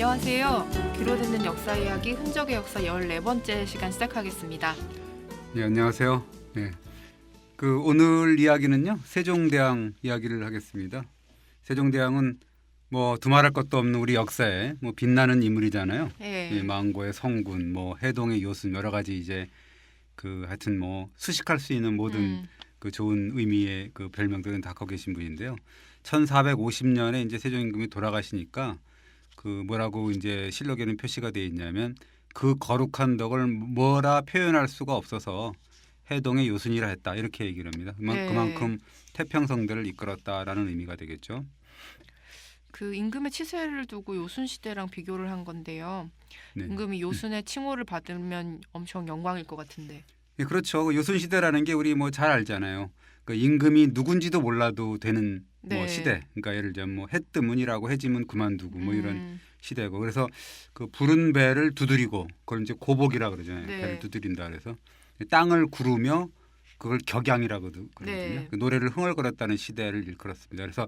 안녕하세요. 귀로 듣는 역사 이야기 흔적의 역사 14번째 시간 시작하겠습니다. 네, 안녕하세요. 네. 오늘 이야기는요. 세종대왕 이야기를 하겠습니다. 세종대왕은 뭐 두말할 것도 없는 우리 역사에 뭐 빛나는 인물이잖아요. 네. 망고의 성군, 뭐 해동의 요순 여러 가지 이제 하여튼 뭐 수식할 수 있는 모든 좋은 의미의 별명들은 다 갖고 계신 분인데요. 1450년에 이제 세종 임금이 돌아가시니까 뭐라고 이제 실록에는 표시가 되어 있냐면 그 거룩한 덕을 뭐라 표현할 수가 없어서 해동의 요순이라 했다 이렇게 얘기를 합니다. 그만큼 태평성대를 이끌었다라는 의미가 되겠죠. 그 임금의 치세를 두고 요순 시대랑 비교를 한 건데요. 네. 임금이 요순의 칭호를 받으면 엄청 영광일 것 같은데. 네, 그렇죠. 요순 시대라는 게 우리 뭐 잘 알잖아요. 임금이 누군지도 몰라도 되는 뭐 시대. 그러니까 예를 들면 뭐 해뜨문이라고 해지문 그만두고 뭐 이런 시대고. 그래서 부른 배를 두드리고 그걸 이제 고복이라 그러잖아요. 네. 배를 두드린다 그래서 땅을 구르며 그걸 격양이라고 그러거든요. 네. 노래를 흥얼거렸다는 시대를 일컬었습니다. 그래서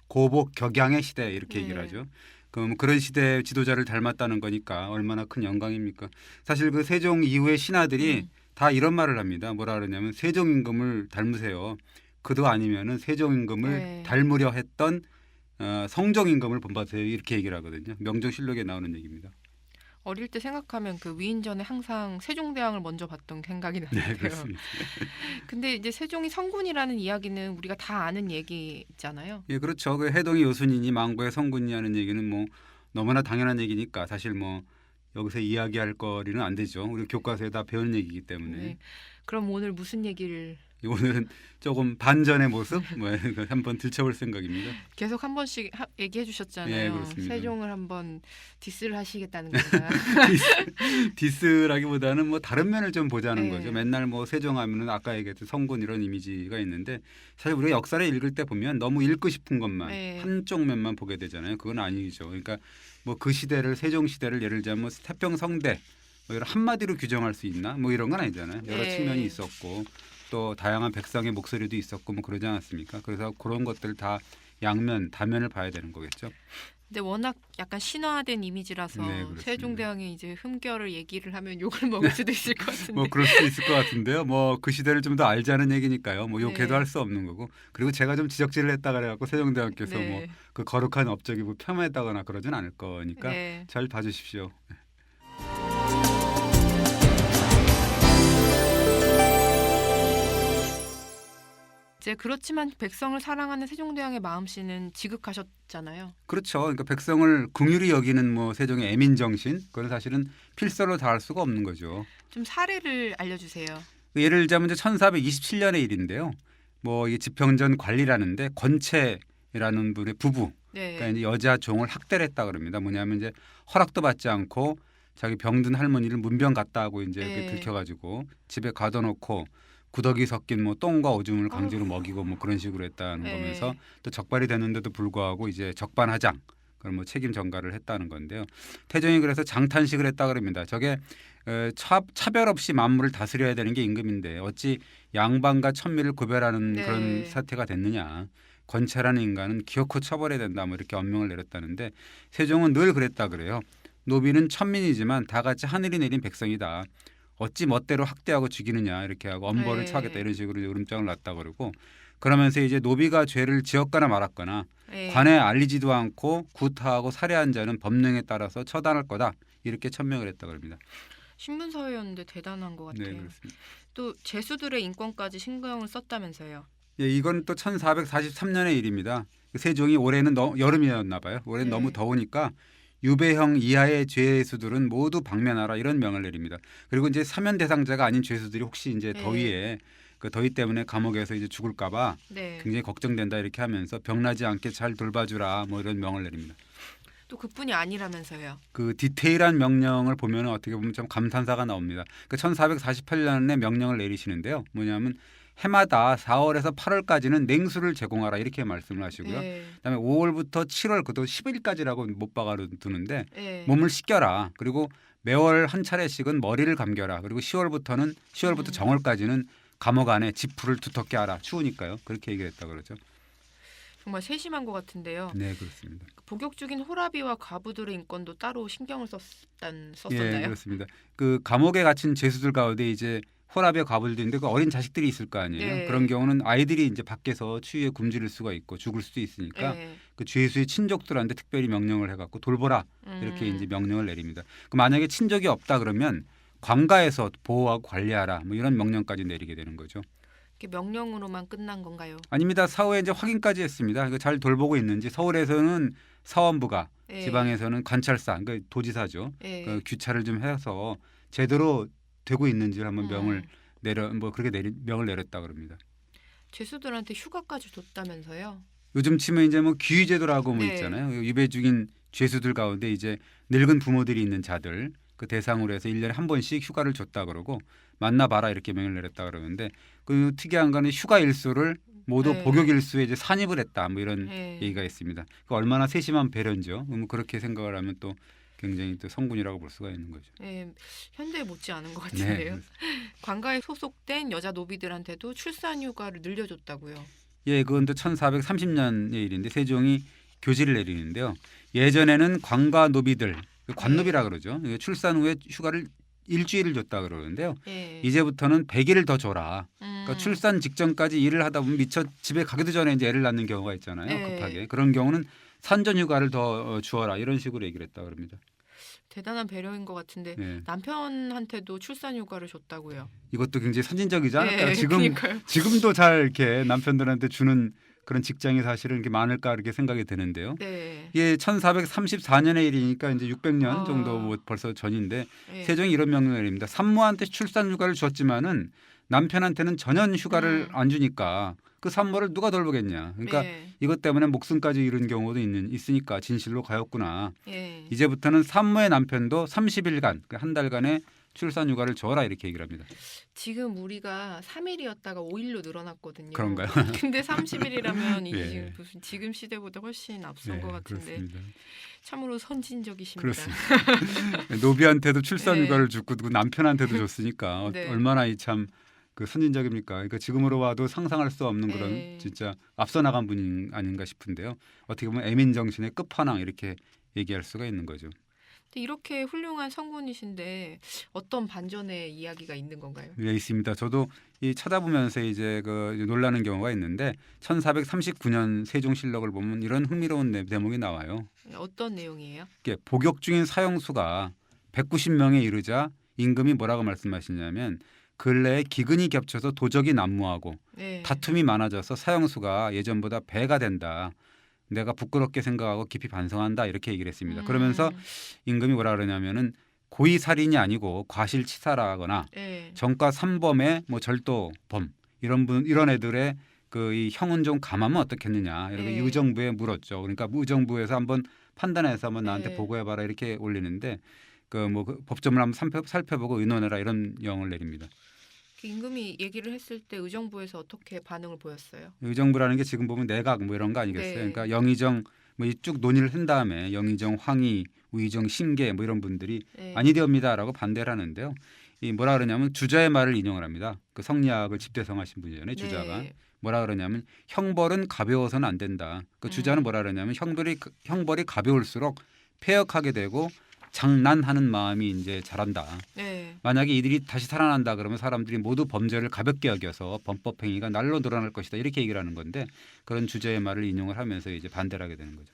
고복 격양의 시대 이렇게 얘기를 하죠. 그럼 그런 시대의 지도자를 닮았다는 거니까 얼마나 큰 영광입니까? 사실 세종 이후의 신하들이 다 이런 말을 합니다. 뭐라 그러냐면 세종 임금을 닮으세요. 그도 아니면은 세종 임금을 닮으려 했던 성종 임금을 본받으세요. 이렇게 얘기를 하거든요. 명종실록에 나오는 얘기입니다. 어릴 때 생각하면 위인전에 항상 세종대왕을 먼저 봤던 생각이 나는데요. 네, 그렇습니다. 근데 이제 세종이 성군이라는 이야기는 우리가 다 아는 얘기잖아요. 예, 그렇죠. 해동의 요순이니 망고의 성군이 하는 얘기는 뭐 너무나 당연한 얘기니까 사실 뭐 여기서 이야기할 거리는 안 되죠. 우리 교과서에 다 배운 얘기이기 때문에. 네. 그럼 오늘 무슨 얘기를? 오늘은 조금 반전의 모습 한번 들춰볼 생각입니다. 계속 한 번씩 얘기해 주셨잖아요. 네, 그렇습니다. 세종을 한번 디스를 하시겠다는 건가요? 디스라기보다는 뭐 다른 면을 좀 보자는 거죠. 맨날 뭐 세종하면은 아까 얘기했던 성군 이런 이미지가 있는데 사실 우리가 역사를 읽을 때 보면 너무 읽고 싶은 것만 한쪽 면만 보게 되잖아요. 그건 아니죠. 그러니까 뭐 그 시대를 세종 시대를 예를 들자면 뭐 태평성대 뭐 이런 한마디로 규정할 수 있나? 뭐 이런 건 아니잖아요. 여러 측면이 있었고 또 다양한 백성의 목소리도 있었고 뭐 그러지 않았습니까? 그래서 그런 것들 다 양면 다면을 봐야 되는 거겠죠. 근데 워낙 약간 신화된 이미지라서 세종대왕이 이제 흠결을 얘기를 하면 욕을 먹을 수도 있을 것 같은데. 뭐 그럴 수도 있을 것 같은데요. 뭐 그 시대를 좀 더 알자는 얘기니까요. 뭐 욕해도 할 수 없는 거고. 그리고 제가 좀 지적질을 했다 그래갖고 세종대왕께서 뭐 그 거룩한 업적이 뭐 폄하했다거나 그러진 않을 거니까 잘 봐주십시오. 이제 그렇지만 백성을 사랑하는 세종대왕의 마음씨는 지극하셨잖아요. 그렇죠. 그러니까 백성을 긍휼히 여기는 뭐 세종의 애민 정신, 그건 사실은 필설로 다할 수가 없는 거죠. 좀 사례를 알려주세요. 예를 들자면 1427년의 일인데요. 뭐 이 집행전 관리라는데 권채라는 분의 부부, 그러니까 이제 여자 종을 학대를 했다 그럽니다. 뭐냐면 이제 허락도 받지 않고 자기 병든 할머니를 문병 갔다 하고 이제 들켜가지고 집에 가둬놓고. 구더기 섞인 뭐 똥과 오줌을 강제로 먹이고 뭐 그런 식으로 했다는 거면서 또 적발이 됐는데도 불구하고 이제 적반하장 그걸 뭐 책임 전가를 했다는 건데요. 태종이 그래서 장탄식을 했다 그럽니다. 저게 차별 없이 만물을 다스려야 되는 게 임금인데 어찌 양반과 천미를 구별하는 그런 사태가 됐느냐. 권채라는 인간은 기어코 처벌해야 된다 뭐 이렇게 엄명을 내렸다는데 세종은 늘 그랬다 그래요. 노비는 천민이지만 다 같이 하늘이 내린 백성이다. 어찌 멋대로 학대하고 죽이느냐 이렇게 하고 엄벌을 처하겠다 이런 식으로 울음장을 놨다 그러고 그러면서 이제 노비가 죄를 지었거나 말았거나 관에 알리지도 않고 구타하고 살해한 자는 법령에 따라서 처단할 거다 이렇게 천명을 했다 그럽니다. 신분사회였는데 대단한 것 같아요. 네, 그렇습니다. 또 죄수들의 인권까지 신경을 썼다면서요. 예, 이건 또 1443년의 일입니다. 세종이 올해는 여름이었나 봐요. 올해는 너무 더우니까 유배형 이하의 죄수들은 모두 방면하라 이런 명을 내립니다. 그리고 이제 사면 대상자가 아닌 죄수들이 혹시 이제 더위에 그 더위 때문에 감옥에서 이제 죽을까봐 굉장히 걱정된다 이렇게 하면서 병나지 않게 잘 돌봐주라 뭐 이런 명을 내립니다. 또 그뿐이 아니라면서요. 그 디테일한 명령을 보면 어떻게 보면 좀 감탄사가 나옵니다. 그 1448년에 명령을 내리시는데요. 뭐냐면 해마다 4월에서 8월까지는 냉수를 제공하라 이렇게 말씀을 하시고요. 그다음에 5월부터 7월 그도 10일까지라고 못 박아두는데 몸을 씻겨라. 그리고 매월 한 차례씩은 머리를 감겨라. 그리고 10월부터 정월까지는 감옥 안에 지푸를 두텁게 하라. 추우니까요. 그렇게 얘기를 했다 그러죠. 정말 세심한 것 같은데요. 네, 그렇습니다. 복역 중인 호라비와 과부들의 인권도 따로 신경을 썼었나요? 예, 그렇습니다. 그 감옥에 갇힌 죄수들 가운데 이제 호라비와 과부들도 있는데 그 어린 자식들이 있을 거 아니에요. 네. 그런 경우는 아이들이 이제 밖에서 추위에 굶주릴 수가 있고 죽을 수도 있으니까 네. 그 죄수의 친족들한테 특별히 명령을 해갖고 돌보라 이렇게 이제 명령을 내립니다. 그 만약에 친족이 없다 그러면 관가에서 보호하고 관리하라 뭐 이런 명령까지 내리게 되는 거죠. 명령으로만 끝난 건가요? 아닙니다. 사후에 이제 확인까지 했습니다. 잘 돌보고 있는지 서울에서는 사원부가 네. 지방에서는 관찰사, 그러니까 도지사죠. 네. 그 규찰을 좀 해서 제대로 되고 있는지를 한번 명을 명을 내렸다 그럽니다. 죄수들한테 휴가까지 줬다면서요? 요즘 치면 이제 뭐 귀위제도라고 뭐 네. 있잖아요. 유배 중인 죄수들 가운데 이제 늙은 부모들이 있는 자들 그 대상으로 해서 1년에 한 번씩 휴가를 줬다 그러고 만나봐라 이렇게 명을 내렸다 그러는데 그 특이한 거는 휴가 일수를 모두 네. 복역 일수에 이제 산입을 했다 뭐 이런 네. 얘기가 있습니다. 그 얼마나 세심한 배려인지요. 그렇게 생각을 하면 또 굉장히 또 성군이라고 볼 수가 있는 거죠. 네, 현대에 못지 않은 것 같은데요. 네. 관가에 소속된 여자 노비들한테도 출산 휴가를 늘려줬다고요. 예, 그건 또 1430년의 일인데 세종이 교지를 내리는데요. 예전에는 관가 노비들, 관노비라 그러죠. 출산 후에 휴가를 일주일을 줬다 그러는데요. 네. 이제부터는 100일을 더 줘라. 그러니까 출산 직전까지 일을 하다 보면 미처 집에 가기도 전에 이제 애를 낳는 경우가 있잖아요. 네. 급하게. 그런 경우는 산전 휴가를 더 주어라. 이런 식으로 얘기를 했다 그럽니다. 대단한 배려인 것 같은데 네. 남편한테도 출산 휴가를 줬다고요. 이것도 굉장히 선진적이지 않을까요? 네, 그러니까요. 지금도 잘 이렇게 남편들한테 주는 그런 직장이 사실은 이렇게 많을까 이렇게 생각이 드는데요. 네. 이게 1434년의 일이니까 이제 600년 정도 뭐 벌써 전인데 네. 세종이 이런 명령을 내립니다. 산모한테 출산 휴가를 줬지만은 남편한테는 전년 휴가를 안 주니까 그 산모를 누가 돌보겠냐. 그러니까 네. 이것 때문에 목숨까지 잃은 경우도 있으니까 진실로 가였구나. 네. 이제부터는 산모의 남편도 30일간 한 달간의 출산 휴가를 줘라 이렇게 얘기를 합니다. 지금 우리가 3일이었다가 5일로 늘어났거든요. 그런가요? 근데 30일이라면 이게 네. 무슨 지금 시대보다 훨씬 앞선 네, 것 같은데 그렇습니다. 참으로 선진적이십니다. 그렇습니다. 노비한테도 출산 네. 휴가를 주고 남편한테도 줬으니까 네. 얼마나 참 그 선진적입니까? 그러니까 지금으로 와도 상상할 수 없는 그런 네. 진짜 앞서 나간 분이 아닌가 싶은데요. 어떻게 보면 애민 정신의 끝판왕 이렇게 얘기할 수가 있는 거죠. 근데 이렇게 훌륭한 성군이신데 어떤 반전의 이야기가 있는 건가요? 네, 있습니다. 저도 이 찾아보면서 이제 그 놀라는 경우가 있는데 1439년 세종실록을 보면 이런 흥미로운 대목이 나와요. 어떤 내용이에요? 이게 복역 중인 사형수가 190명에 이르자 임금이 뭐라고 말씀하시냐면 근래에 기근이 겹쳐서 도적이 난무하고 네. 다툼이 많아져서 사형수가 예전보다 배가 된다. 내가 부끄럽게 생각하고 깊이 반성한다 이렇게 얘기를 했습니다. 그러면서 임금이 뭐라 그러냐면은 고의 살인이 아니고 과실치사라거나 네. 정과 3범의 뭐 절도범 이런 애들의 그 이 형은 좀 감하면 어떻겠느냐 이렇게 네. 의정부에 물었죠. 그러니까 의정부에서 한번 판단해서 한번 나한테 네. 보고해봐라 이렇게 올리는데 그 법점을 한번 살펴보고 의논해라 이런 영을 내립니다. 임금이 얘기를 했을 때 의정부에서 어떻게 반응을 보였어요? 의정부라는 게 지금 보면 내각 뭐 이런 거 아니겠어요? 네. 그러니까 영의정 뭐 쭉 논의를 한 다음에 영의정, 황희, 우의정, 심계 뭐 이런 분들이 네. 아니되옵니다라고 반대를 하는데요. 이 뭐라 그러냐면 주자의 말을 인용을 합니다. 그 성리학을 집대성하신 분이잖아요. 주자가 네. 뭐라 그러냐면 형벌은 가벼워서는 안 된다. 그 주자는 뭐라 그러냐면 형벌이 가벼울수록 폐역하게 되고 장난하는 마음이 이제 자란다. 네. 만약에 이들이 다시 살아난다 그러면 사람들이 모두 범죄를 가볍게 여겨서 범법 행위가 날로 늘어날 것이다 이렇게 얘기를 하는 건데 그런 주제의 말을 인용을 하면서 이제 반대를 하게 되는 거죠.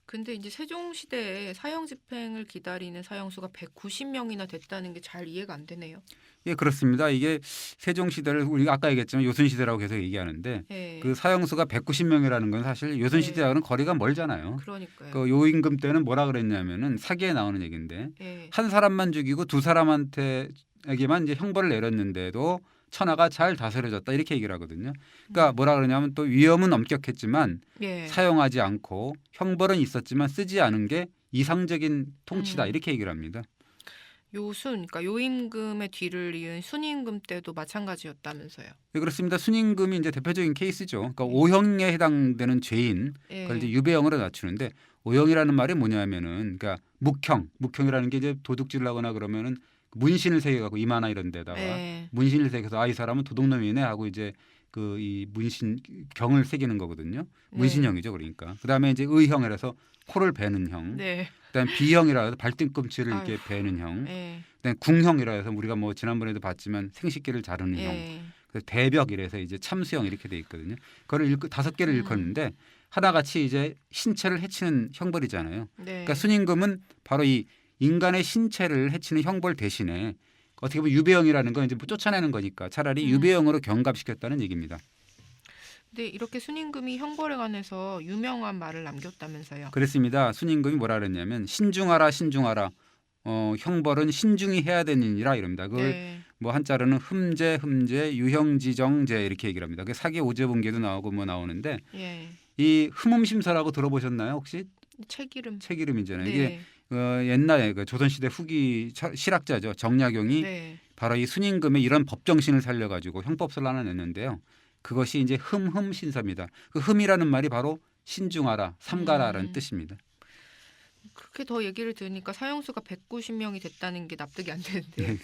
근데 이제 세종 시대에 사형 집행을 기다리는 사형수가 190명이나 됐다는 게 잘 이해가 안 되네요. 예, 그렇습니다. 이게 세종 시대를 우리가 아까 얘기했지만 요순 시대라고 계속 얘기하는데 네. 그 사형수가 190명이라는 건 사실 요순 네. 시대하고는 거리가 멀잖아요. 그러니까요. 그 요임금 때는 뭐라 그랬냐면은 사기에 나오는 얘기인데 네. 한 사람만 죽이고 두 사람한테에게만 이제 형벌을 내렸는데도 천하가 잘 다스려졌다 이렇게 얘기를 하거든요. 그러니까 뭐라 그러냐면 또 위험은 엄격했지만 네. 사용하지 않고 형벌은 있었지만 쓰지 않은 게 이상적인 통치다 이렇게 얘기를 합니다. 요순, 그러니까 요임금의 뒤를 이은 순임금 때도 마찬가지였다면서요. 네, 그렇습니다. 순임금이 이제 대표적인 케이스죠. 그러니까 오형에 해당되는 죄인 네. 그걸 이제 유배형으로 낮추는데 오형이라는 말이 뭐냐면은 그러니까 묵형이라는 게 이제 도둑질을 하거나 그러면은 문신을 새겨갖고 이마나 이런 데다가 네. 문신을 새겨서 이 사람은 도둑놈이네 하고 이제 그 이 문신 경을 새기는 거거든요. 네. 문신형이죠, 그러니까. 그다음에 이제 의형이라서 코를 베는 형. 네. 그다음 B형이라 해서 발등꿈치를 아유. 이렇게 베는 형. 네. 그다음 궁형이라 해서 우리가 뭐 지난번에도 봤지만 생식기를 자르는 형. 네. 그래서 대벽이라서 이제 참수형 이렇게 돼 있거든요. 그걸 5개를 일컫는데 하나같이 이제 신체를 해치는 형벌이잖아요. 네. 그러니까 순임금은 바로 이 인간의 신체를 해치는 형벌 대신에 어떻게 보면 유배형이라는 건 이제 뭐 쫓아내는 거니까 차라리 유배형으로 경갑시켰다는 얘기입니다. 근데 이렇게 순임금이 형벌에 관해서 유명한 말을 남겼다면서요. 그렇습니다. 순임금이 뭐라 그랬냐면 신중하라 신중하라. 형벌은 신중히 해야 되느니라 이럽니다. 그걸 네. 뭐 한자로는 흠제, 유형지정제 이렇게 얘기를 합니다. 그 사기 오제분계도 나오고 뭐 나오는데 예. 이 흠음심서라고 들어보셨나요 혹시? 책이름. 책이름이잖아요. 네. 이게 옛날에 그 조선시대 후기 실학자죠. 정약용이 네. 바로 이 순임금의 이런 법정신을 살려가지고 형법서를 하나 냈는데요. 그것이 이제 흠흠신서입니다. 그 흠이라는 말이 바로 신중하라, 삼가라라는 뜻입니다. 그렇게 더 얘기를 들으니까 사형수가 190명이 됐다는 게 납득이 안 되는데.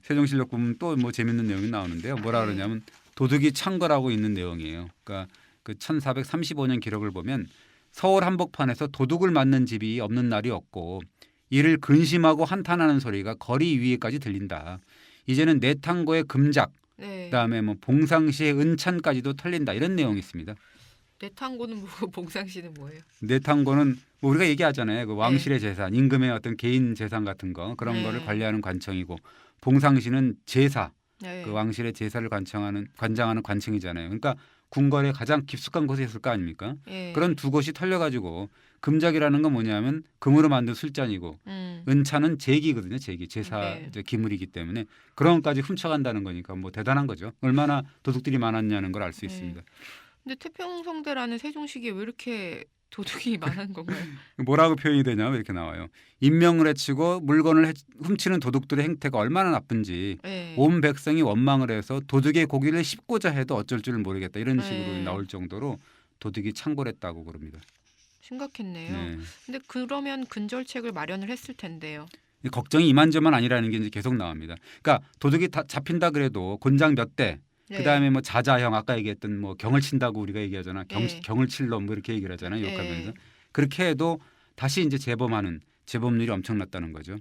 세종실록 보면 또 뭐 재밌는 내용이 나오는데요. 뭐라 그러냐면 도둑이 창궐하고 있는 내용이에요. 그러니까 그 1435년 기록을 보면 서울 한복판에서 도둑을 맞는 집이 없는 날이 없고 이를 근심하고 한탄하는 소리가 거리 위에까지 들린다. 이제는 내탕고의 금작, 네. 그다음에 뭐 봉상시의 은찬까지도 털린다. 이런 내용이 있습니다. 내탕고는 뭐고 봉상시는 뭐예요? 내탕고는 뭐 우리가 얘기하잖아요. 그 왕실의 재산, 임금의 어떤 개인 재산 같은 거 그런 거를 관리하는 관청이고 봉상시는 제사, 네. 그 왕실의 제사를 관장하는 관청이잖아요. 그러니까 궁궐에 가장 깊숙한 곳에 있을 거 아닙니까? 예. 그런 두 곳이 털려가지고 금작이라는 건 뭐냐면 금으로 만든 술잔이고 은차는 제기거든요. 제사 네. 이제 기물이기 때문에 그런 것까지 훔쳐간다는 거니까 뭐 대단한 거죠. 얼마나 도둑들이 많았냐는 걸 알 수 있습니다. 근데 태평성대라는 세종시기에 왜 이렇게 도둑이 많은 건가요? 뭐라고 표현이 되냐면 이렇게 나와요. 인명을 해치고 물건을 훔치는 도둑들의 행태가 얼마나 나쁜지 네. 온 백성이 원망을 해서 도둑의 고기를 씹고자 해도 어쩔 줄 모르겠다. 이런 식으로 네. 나올 정도로 도둑이 창궐했다고 그럽니다. 심각했네요. 네. 근데 그러면 근절책을 마련을 했을 텐데요. 걱정이 이만저만 아니라는 게 이제 계속 나옵니다. 그러니까 도둑이 다 잡힌다 그래도 곤장 몇 대, 네. 그다음에 뭐 자자형 아까 얘기했던 뭐 경을 친다고 우리가 얘기하잖아. 네. 경을 칠 놈 뭐 이렇게 얘기를 하잖아요. 네. 욕하면서. 그렇게 해도 다시 이제 재범률이 엄청났다는 거죠.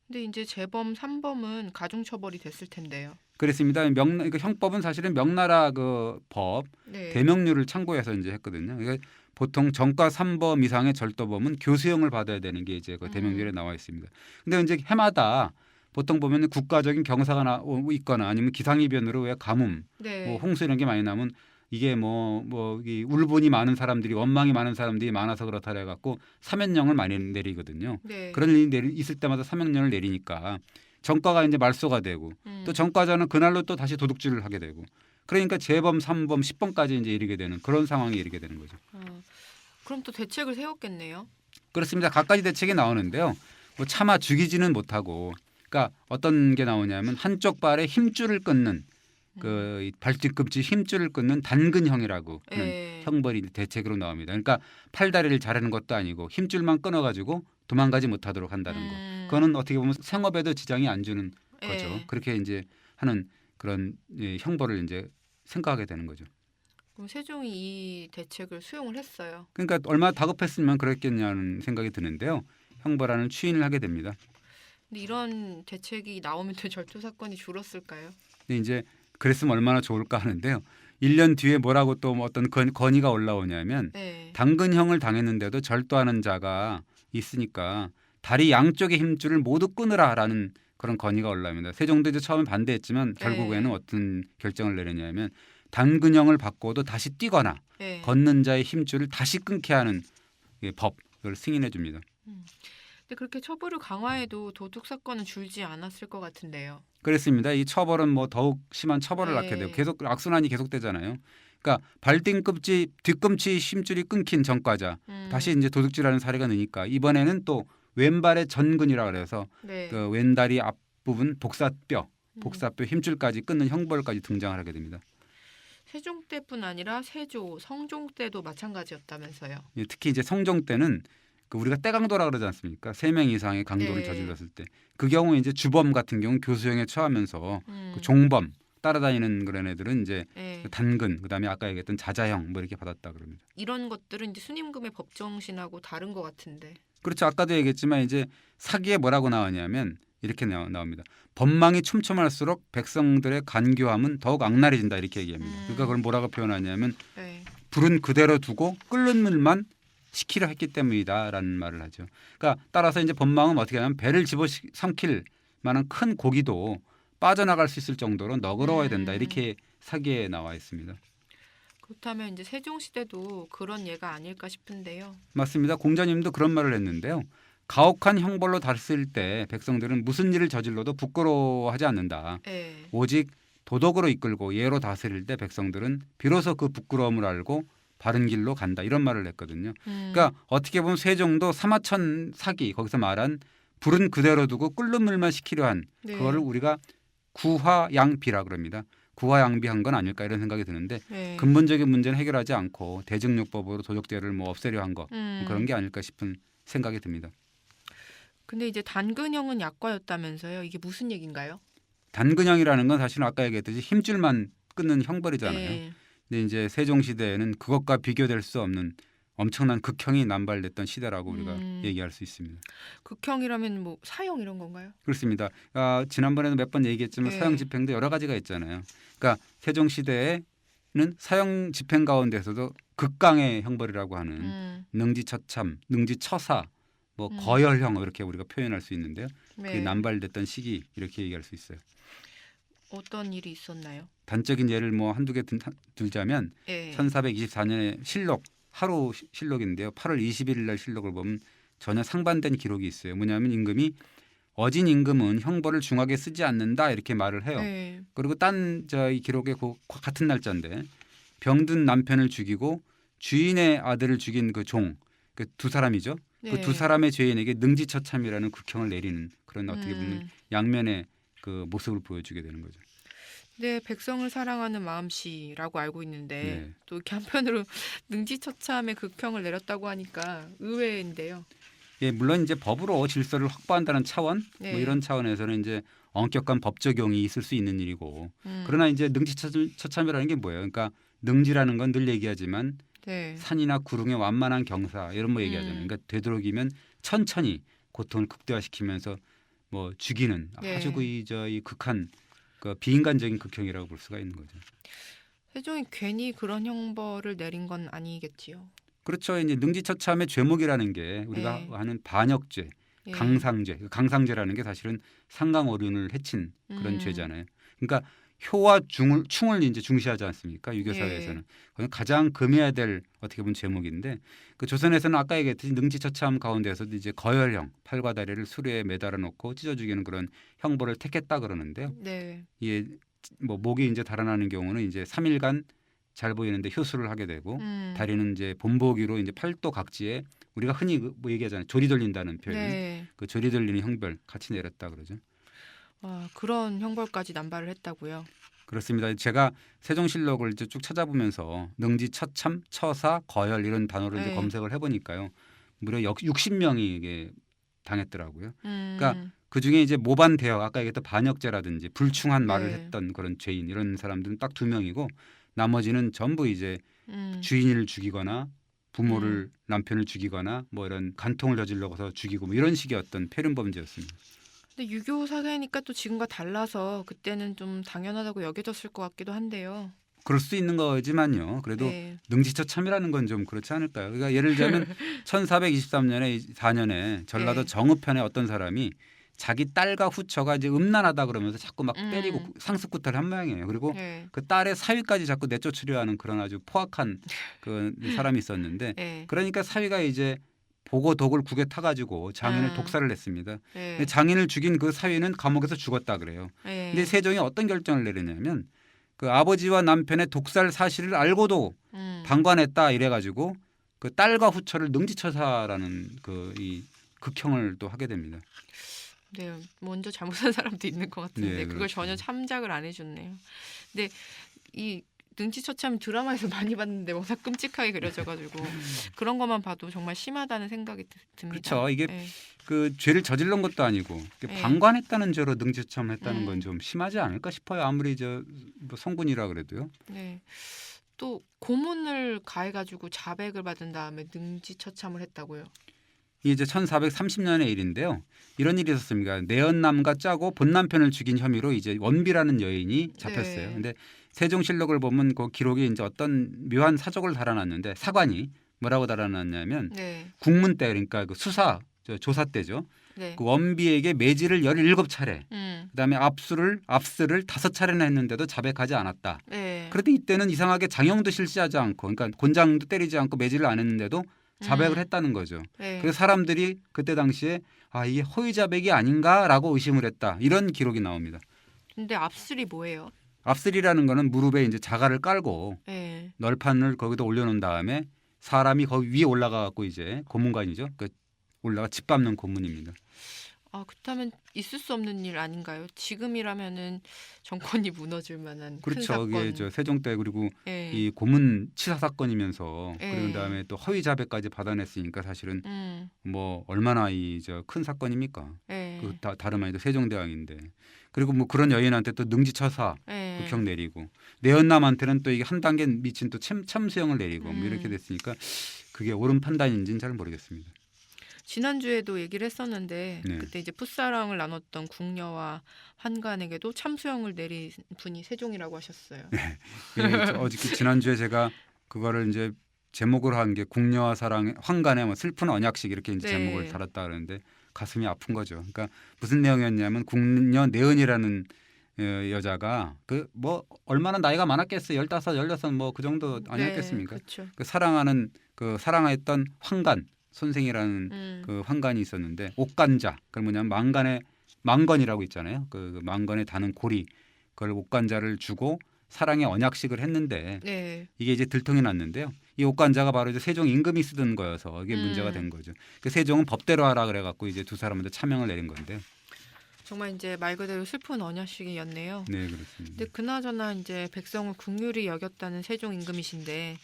근데 이제 재범, 삼범은 가중처벌이 됐을 텐데요. 그렇습니다. 그러니까 형법은 사실은 명나라 그 법 네. 대명률을 참고해서 이제 했거든요. 그러니까 보통 정과 3범 이상의 절도범은 교수형을 받아야 되는 게 이제 그 대명률에 나와 있습니다. 근데 이제 해마다 보통 보면 국가적인 경사가 있거나 아니면 기상이변으로 왜 가뭄, 네. 뭐 홍수 이런 게 많이 나면 이게 이 울분이 많은 사람들이 원망이 많은 사람들이 많아서 그렇다 해 갖고 사면령을 많이 내리거든요. 네. 그런 일이 있을 때마다 사면령을 내리니까 정과가 이제 말소가 되고 또 정과자는 그날로 또 다시 도둑질을 하게 되고 그러니까 재범, 3범, 10범까지 이제 이르게 되는 그런 상황에 이르게 되는 거죠. 그럼 또 대책을 세웠겠네요. 그렇습니다. 갖가지 대책이 나오는데요. 뭐 차마 죽이지는 못하고 그러니까 어떤 게 나오냐면 한쪽 발에 힘줄을 끊는 그 발뒤꿈치 힘줄을 끊는 단근형이라고 하는 형벌이 대책으로 나옵니다. 그러니까 팔다리를 자르는 것도 아니고 힘줄만 끊어가지고 도망가지 못하도록 한다는 거. 그거는 어떻게 보면 생업에도 지장이 안 주는 거죠. 그렇게 이제 하는 그런 형벌을 이제 생각하게 되는 거죠. 그럼 세종이 이 대책을 수용을 했어요. 그러니까 얼마나 다급했으면 그랬겠냐는 생각이 드는데요. 형벌안을 추인을 하게 됩니다. 근데 이런 대책이 나오면 또 절도 사건이 줄었을까요? 근데 이제 그랬으면 얼마나 좋을까 하는데요. 1년 뒤에 뭐라고 또 어떤 건의가 올라오냐면 당근형을 당했는데도 절도하는 자가 있으니까 다리 양쪽의 힘줄을 모두 끊으라라는 그런 건의가 올라옵니다. 세종도 이제 처음에 반대했지만 결국에는 어떤 결정을 내렸냐면 당근형을 받고도 다시 뛰거나 걷는 자의 힘줄을 다시 끊게 하는 법을 승인해 줍니다. 근데 그렇게 처벌을 강화해도 도둑 사건은 줄지 않았을 것 같은데요. 그렇습니다. 이 처벌은 뭐 더욱 심한 처벌을 낳게 되고 계속 악순환이 계속되잖아요. 그러니까 뒤꿈치 힘줄이 끊긴 전과자 다시 이제 도둑질하는 사례가 느니까 이번에는 또 왼발의 전근이라 그래서 그 왼다리 앞부분 복사뼈 힘줄까지 끊는 형벌까지 등장을 하게 됩니다. 세종 때뿐 아니라 세조, 성종 때도 마찬가지였다면서요. 예, 특히 이제 성종 때는 우리가 때강도라 그러지 않습니까? 3명 이상의 강도를 저질렀을 때 그 경우 이제 주범 같은 경우 교수형에 처하면서 그 종범 따라다니는 그런 애들은 이제 네. 단근, 그다음에 아까 얘기했던 자자형 뭐 이렇게 받았다 그럽니다. 이런 것들은 이제 순임금의 법정신하고 다른 것 같은데. 그렇죠. 아까도 얘기했지만 이제 사기에 뭐라고 나오냐면 이렇게 나옵니다. 법망이 촘촘할수록 백성들의 간교함은 더욱 악랄해진다 이렇게 얘기합니다. 그러니까 그걸 뭐라고 표현하냐면 네. 불은 그대로 두고 끓는 물만 식히려 했기 때문이다라는 말을 하죠. 그러니까 따라서 이제 법망은 어떻게 하냐면 배를 집어삼킬 만한 큰 고기도 빠져나갈 수 있을 정도로 너그러워야 된다 이렇게 사기에 나와 있습니다. 그렇다면 이제 세종시대도 그런 예가 아닐까 싶은데요. 맞습니다. 공자님도 그런 말을 했는데요. 가혹한 형벌로 다스릴 때 백성들은 무슨 일을 저질러도 부끄러워하지 않는다. 네. 오직 도덕으로 이끌고 예로 다스릴 때 백성들은 비로소 그 부끄러움을 알고 바른 길로 간다. 이런 말을 했거든요. 그러니까 어떻게 보면 세종도 사마천 사기 거기서 말한 불은 그대로 두고 끓는 물만 식히려 한 네. 그거를 우리가 구화양비라 그럽니다. 구화양비한 건 아닐까 이런 생각이 드는데 네. 근본적인 문제는 해결하지 않고 대증요법으로 도적죄를 뭐 없애려 한 거 그런 게 아닐까 싶은 생각이 듭니다. 근데 이제 단근형은 약과였다면서요. 이게 무슨 얘기인가요? 단근형이라는 건 사실은 아까 얘기했듯이 힘줄만 끊는 형벌이잖아요. 네. 근데 이제 세종 시대에는 그것과 비교될 수 없는 엄청난 극형이 남발됐던 시대라고 우리가 얘기할 수 있습니다. 극형이라면 뭐 사형 이런 건가요? 그렇습니다. 지난번에도 몇 번 얘기했지만 네. 사형 집행도 여러 가지가 있잖아요. 그러니까 세종 시대에는 사형 집행 가운데서도 극강의 형벌이라고 하는 능지처참, 능지처사, 뭐 거열형 이렇게 우리가 표현할 수 있는데요. 네. 그게 남발됐던 시기 이렇게 얘기할 수 있어요. 어떤 일이 있었나요? 단적인 예를 뭐 한두 개 들자면 네. 1424년에 실록 하루 실록인데요. 8월 21일 날 실록을 보면 전혀 상반된 기록이 있어요. 뭐냐면 임금이 어진 임금은 형벌을 중하게 쓰지 않는다 이렇게 말을 해요. 네. 그리고 딴 이 기록에 같은 날짜인데 병든 남편을 죽이고 주인의 아들을 죽인 그 종, 그 두 사람이죠. 네. 그 두 사람의 죄인에게 능지처참이라는 극형을 내리는 그런 어떻게 보면 양면의 그 모습을 보여주게 되는 거죠. 네, 백성을 사랑하는 마음씨라고 알고 있는데 네. 또 이렇게 한편으로 능지처참의 극형을 내렸다고 하니까 의외인데요. 예, 물론 이제 법으로 질서를 확보한다는 차원, 네. 뭐 이런 차원에서는 이제 엄격한 법 적용이 있을 수 있는 일이고, 그러나 이제 능지처참이라는 게 뭐예요? 그러니까 능지라는 건 늘 얘기하지만 네. 산이나 구릉의 완만한 경사 이런 거 얘기하잖아요. 그러니까 되도록이면 천천히 고통을 극대화시키면서 뭐 죽이는 네. 아주 이 극한 그 비인간적인 극형이라고 볼 수가 있는 거죠. 세종이 괜히 그런 형벌을 내린 건 아니겠지요. 그렇죠. 이제 능지처참의 죄목이라는 게 우리가 네. 하는 반역죄, 네. 강상죄, 강상죄라는 게 사실은 상강어륜을 해친 그런 죄잖아요. 그러니까 효와 충을 이제 중시하지 않습니까? 유교 사회에서는 가장 금해야 될 어떻게 보면 제목인데 그 조선에서는 아까 얘기했듯이 능지처참 가운데서도 이제 거열형 팔과 다리를 수레에 매달아 놓고 찢어 죽이는 그런 형벌을 택했다 그러는데요. 네. 예, 뭐 목이 이제 달아나는 경우는 이제 3일간 잘 보이는데 효수를 하게 되고 다리는 이제 본보기로 이제 팔도 각지에 우리가 흔히 뭐 얘기하잖아요. 조리 돌린다는 표현. 네. 그 조리 돌리는 형벌 같이 내렸다 그러죠. 그런 형벌까지 남발을 했다고요. 그렇습니다. 제가 세종실록을 이제 쭉 찾아보면서 능지, 처참, 처사, 거열 이런 단어를 이제 검색을 해보니까요. 무려 60명이 이게 당했더라고요. 그러니까 그 중에 이제 모반 대역 아까 얘기했던 반역죄라든지 불충한 말을 했던 그런 죄인 이런 사람들은 딱 2명이고 나머지는 전부 이제 주인을 죽이거나 부모를 남편을 죽이거나 뭐 이런 간통을 저질러서 죽이고 뭐 이런 식의 어떤 폐륜 범죄였습니다. 근데 유교 사회니까 또 지금과 달라서 그때는 좀 당연하다고 여겨졌을 것 같기도 한데요. 그럴 수 있는 거지만요. 그래도 능지처참이라는 건 좀 그렇지 않을까요? 그러니까 예를 들자면 1423년에 4년에 전라도 정읍편에 어떤 사람이 자기 딸과 후처가 이제 음란하다 그러면서 자꾸 막 때리고 상습구타를 한 모양이에요. 그리고 그 딸의 사위까지 자꾸 내쫓으려 하는 그런 아주 포악한 그 사람이 있었는데 그러니까 사위가 이제 보고 독을 국에 타가지고 장인을 독살을 했습니다. 근데 장인을 죽인 그 사위는 감옥에서 죽었다 그래요. 근데 세종이 어떤 결정을 내리냐면 그 아버지와 남편의 독살 사실을 알고도 방관했다 이래가지고 그 딸과 후처를 능지처사라는 그 이 극형을 또 하게 됩니다. 네, 먼저 잘못한 사람도 있는 것 같은데 네, 그걸 그렇죠. 전혀 참작을 안 해줬네요. 근데 이 능지처참 드라마에서 많이 봤는데 워낙 끔찍하게 그려져가지고 그런 것만 봐도 정말 심하다는 생각이 듭니다. 그렇죠. 이게 그 죄를 저질른 것도 아니고 네. 방관했다는 죄로 능지처참했다는 건 좀 심하지 않을까 싶어요. 아무리 뭐 성군이라 그래도요. 네. 또 고문을 가해가지고 자백을 받은 다음에 능지처참을 했다고요. 이제 1430년의 일인데요. 이런 일이 있었습니다. 내연남과 짜고 본 남편을 죽인 혐의로 이제 원비라는 여인이 잡혔어요. 네. 근데 세종실록을 보면 그 기록에 이제 어떤 묘한 사족을 달아놨는데 사관이 뭐라고 달아놨냐면 네. 국문 때 그러니까 그 수사 조사 때죠. 네. 그 원비에게 매질을 17차례, 그다음에 압수를 5차례나 했는데도 자백하지 않았다. 네. 그런데 이때는 이상하게 장형도 실시하지 않고, 그러니까 곤장도 때리지 않고 매질을 안 했는데도 자백을 했다는 거죠. 네. 그래서 사람들이 그때 당시에 아 이게 허위 자백이 아닌가라고 의심을 했다. 이런 기록이 나옵니다. 근데 압술이 뭐예요? 압슬이라는 거는 무릎에 이제 자갈을 깔고 네. 널판을 거기다 올려놓은 다음에 사람이 거기 위에 올라가 갖고 이제 고문관이죠. 그 올라가 짓밟는 고문입니다. 아, 그렇다면 있을 수 없는 일 아닌가요? 지금이라면은 정권이 무너질 만한 큰 그렇죠. 사건. 이게 저 세종 때 그리고 네. 이 고문 치사 사건이면서 네. 그런 다음에 또 허위 자백까지 받아냈으니까 사실은 뭐 얼마나 이 저 큰 사건입니까? 네. 그 다름 아니도 세종대왕인데 그리고 뭐 그런 여인한테 또 능지처사 네. 극형 내리고 내연남한테는 또 이게 한 단계 미친 또 참수형을 내리고 뭐 이렇게 됐으니까 그게 옳은 판단인지는 잘 모르겠습니다. 지난주에도 얘기를 했었는데 네. 그때 이제 풋사랑을 나눴던 궁녀와 환관에게도 참수형을 내린 분이 세종이라고 하셨어요. 어저께 지난주에 제가 그거를 이제 제목으로 한 게 궁녀와 사랑 환관의 뭐 슬픈 언약식 이렇게 이제 네. 제목을 달았다 그러는데 가슴이 아픈 거죠. 그러니까 무슨 내용이었냐면 궁녀 내은이라는 여자가 그 뭐 얼마나 나이가 많았겠어요. 15, 16 뭐 그 정도 아니었겠습니까? 네, 그렇죠. 그 사랑했던 환관 손생이라는 그 환관이 있었는데 옥간자 그걸 뭐냐면 망건이라고 있잖아요. 그 망건에 다는 고리 그걸 옥간자를 주고 사랑의 언약식을 했는데 네. 이게 이제 들통이 났는데요. 이 옥간자가 바로 이제 세종 임금이 쓰던 거여서 이게 문제가 된 거죠. 그 세종은 법대로 하라 그래갖고 이제 두 사람한테 차명을 내린 건데요. 정말 이제 말 그대로 슬픈 언약식이었네요. 네, 그렇습니다. 근데 그나저나 이제 백성을 긍휼히 여겼다는 세종 임금이신데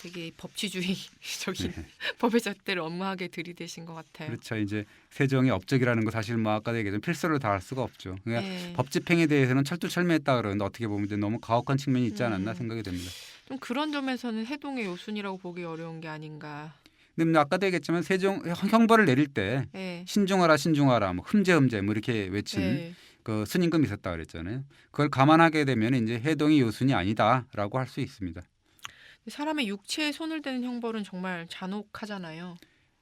되게 법치주의적인 법의 잣대를 엄하게 들이대신 것 같아요. 그렇죠. 이제 세종의 업적이라는 거 사실 뭐 아까도 얘기했지만 필서를 다 할 수가 없죠. 그러니까 네. 법 집행에 대해서는 철두철미했다 그러는데 어떻게 보면 이제 너무 가혹한 측면이 있지 않았나 생각이 됩니다. 좀 그런 점에서는 해동의 요순이라고 보기 어려운 게 아닌가. 근데 뭐 아까도 얘기했지만 세종 형벌을 내릴 때 네. 신중하라 신중하라 뭐 흠제 뭐 이렇게 외친 네. 그 스님금이 있었다 그랬잖아요. 그걸 감안하게 되면 이제 해동이 요순이 아니다라고 할 수 있습니다. 사람의 육체에 손을 대는 형벌은 정말 잔혹하잖아요.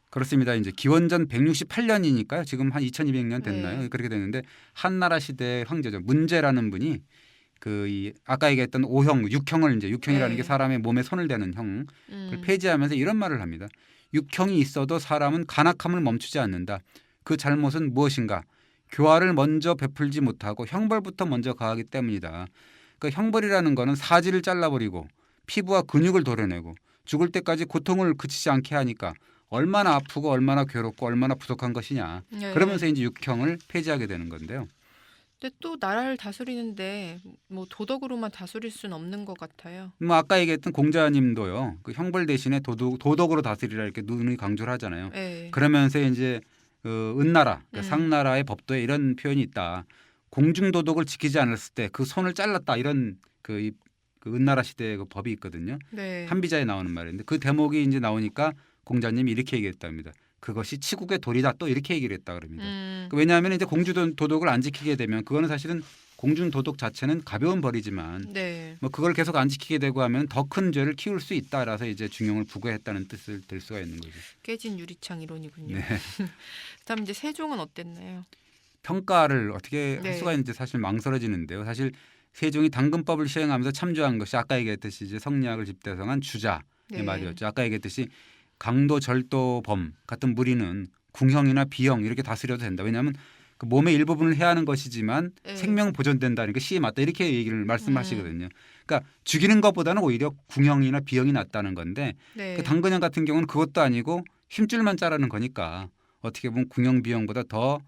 그렇습니다. 이제 기원전 168년이니까요. 지금 한 2200년 됐나요? 네. 그렇게 됐는데 한나라 시대 황제죠. 문제라는 분이 이 아까 얘기했던 육형을 이제 육형이라는 네. 게 사람의 몸에 손을 대는 형을 폐지하면서 이런 말을 합니다. 육형이 있어도 사람은 간악함을 멈추지 않는다. 그 잘못은 무엇인가? 교화를 먼저 베풀지 못하고 형벌부터 먼저 가하기 때문이다. 그러니까 형벌이라는 거는 사지를 잘라버리고 피부와 근육을 도려내고 죽을 때까지 고통을 그치지 않게 하니까 얼마나 아프고 얼마나 괴롭고 얼마나 부족한 것이냐. 네. 그러면서 이제 육형을 폐지하게 되는 건데요. 근데 또 나라를 다스리는데 뭐 도덕으로만 다스릴 수는 없는 것 같아요. 뭐 아까 얘기했던 공자님도요. 그 형벌 대신에 도덕으로 다스리라 이렇게 누누이 강조를 하잖아요. 네. 그러면서 이제 은나라, 그러니까 상나라의 법도에 이런 표현이 있다. 공중도덕을 지키지 않았을 때 그 손을 잘랐다 이런 그 은나라 시대의 그 법이 있거든요. 네. 한비자에 나오는 말인데 그 대목이 이제 나오니까 공자님이 이렇게 얘기했답니다. 그것이 치국의 도리다 또 이렇게 얘기를 했다 그럽니다. 왜냐하면 이제 공중도덕을 안 지키게 되면 그거는 사실은 공중도덕 자체는 가벼운 벌이지만 네. 뭐 그걸 계속 안 지키게 되고 하면 더 큰 죄를 키울 수 있다라서 이제 중형을 부과했다는 뜻을 들 수가 있는 거죠. 깨진 유리창 이론이군요. 네. 그다음 이제 세종은 어땠나요? 평가를 어떻게 네. 할 수가 있는지 사실 망설여지는데요. 사실 세종이 당근법을 시행하면서 참조한 것이 아까 얘기했듯이 이제 성리학을 집대성한 주자의 네. 말이었죠. 아까 얘기했듯이 강도, 절도, 범 같은 무리는 궁형이나 비형 이렇게 다스려도 된다. 왜냐하면 그 몸의 일부분을 해하는 것이지만 네. 생명 보존된다는 게 시에 맞다 이렇게 얘기를 말씀하시거든요. 그러니까 죽이는 것보다는 오히려 궁형이나 비형이 낫다는 건데 네. 그 당근형 같은 경우는 그것도 아니고 힘줄만 자르는 거니까 어떻게 보면 궁형, 비형보다 더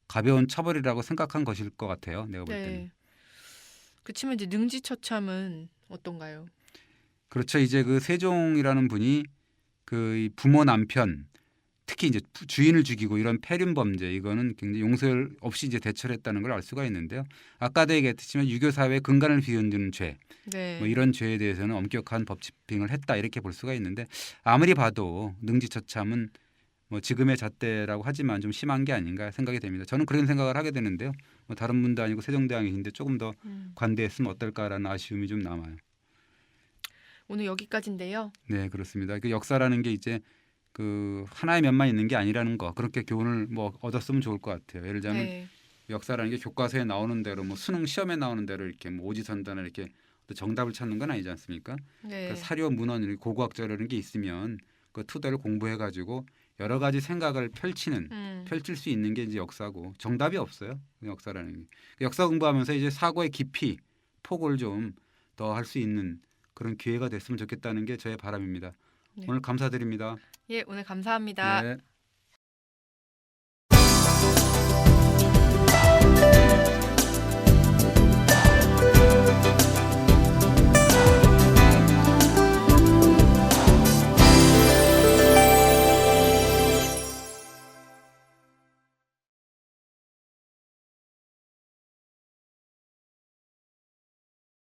가벼운 처벌이라고 생각한 것일 것 같아요. 내가 볼 때는. 네. 그렇지만 이제 능지처참은 어떤가요? 그렇죠. 이제 그 세종이라는 분이 그 부모 남편 특히 이제 주인을 죽이고 이런 폐륜 범죄 이거는 굉장히 용서 없이 이제 대처를 했다는 걸 알 수가 있는데요. 아까도 얘기했지만 유교 사회의 근간을 뒤흔드는 죄, 네. 뭐 이런 죄에 대해서는 엄격한 법 집행을 했다 이렇게 볼 수가 있는데 아무리 봐도 능지처참은 뭐 지금의 잣대라고 하지만 좀 심한 게 아닌가 생각이 됩니다. 저는 그런 생각을 하게 되는데요. 뭐 다른 분도 아니고 세종대왕이신데 조금 더 관대했으면 어떨까라는 아쉬움이 좀 남아요. 오늘 여기까지인데요. 네, 그렇습니다. 그 역사라는 게 이제 그 하나의 면만 있는 게 아니라는 거 그렇게 교훈을 뭐 얻었으면 좋을 것 같아요. 예를 들자면 네. 역사라는 게 교과서에 나오는 대로 뭐 수능 시험에 나오는 대로 이렇게 뭐 오지선단을 이렇게 정답을 찾는 건 아니지 않습니까? 네. 그 사료 문헌 고고학 자료라는 게 있으면 그 토대를 공부해 가지고 여러 가지 생각을 펼칠 수 있는 게 이제 역사고 정답이 없어요. 역사라는 게. 역사 공부하면서 이제 사고의 깊이 폭을 좀 더 할 수 있는 그런 기회가 됐으면 좋겠다는 게 저의 바람입니다. 네. 오늘 감사드립니다. 예, 오늘 감사합니다. 네.